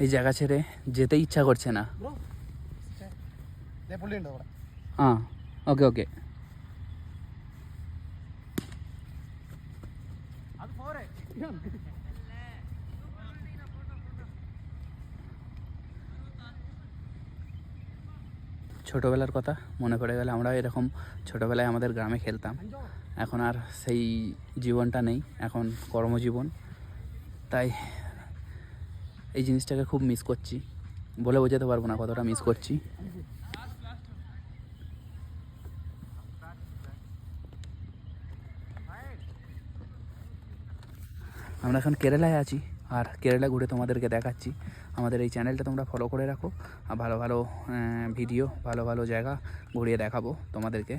এই জায়গা ছেড়ে যেতে ইচ্ছা করছে না। হ্যাঁ, ওকে ওকে। ছোটোবেলার কথা মনে পড়ে গেলে আমরা এরকম ছোটোবেলায় আমাদের গ্রামে খেলতাম। এখন আর সেই জীবনটা নেই, এখন কর্মজীবন। তাই এই জিনিসটাকে খুব মিস করছি, বলে বোঝাতে পারবো না কতটা মিস করছি। আমরা এখন কেরালায় আছি, আর কেরালা ঘুরে তোমাদেরকে দেখাচ্ছি। আমাদের এই চ্যানেলটা তোমরা ফলো করে রাখো, আর ভালো ভালো ভিডিও, ভালো ভালো জায়গা ঘুরিয়ে দেখাবো তোমাদেরকে।